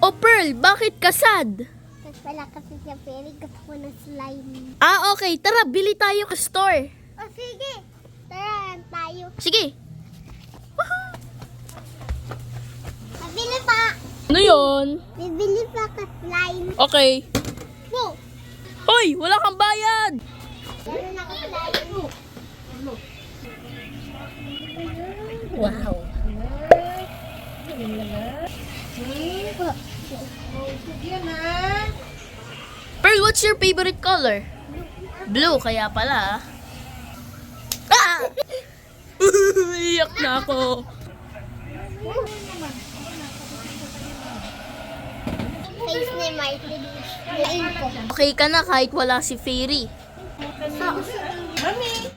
O Pearl, bakit ka sad? Tapos wala kasi siya Fairy. Gusto ko ng slime. Ah, okay. Tara, bili tayo sa store. O sige. Tara, tayo. Sige. Mabili pa. Ano yun? Bibili pa ka slime. Okay. Go. Hoy, wala kang bayad. Meron ako slime. Wow. Pearl, what's your favorite color? Blue, kaya pala. Ah! Iyak na ako. Face ni Martin. Ngayon ko. Okay ka na kahit wala si Fairy. So, Mami!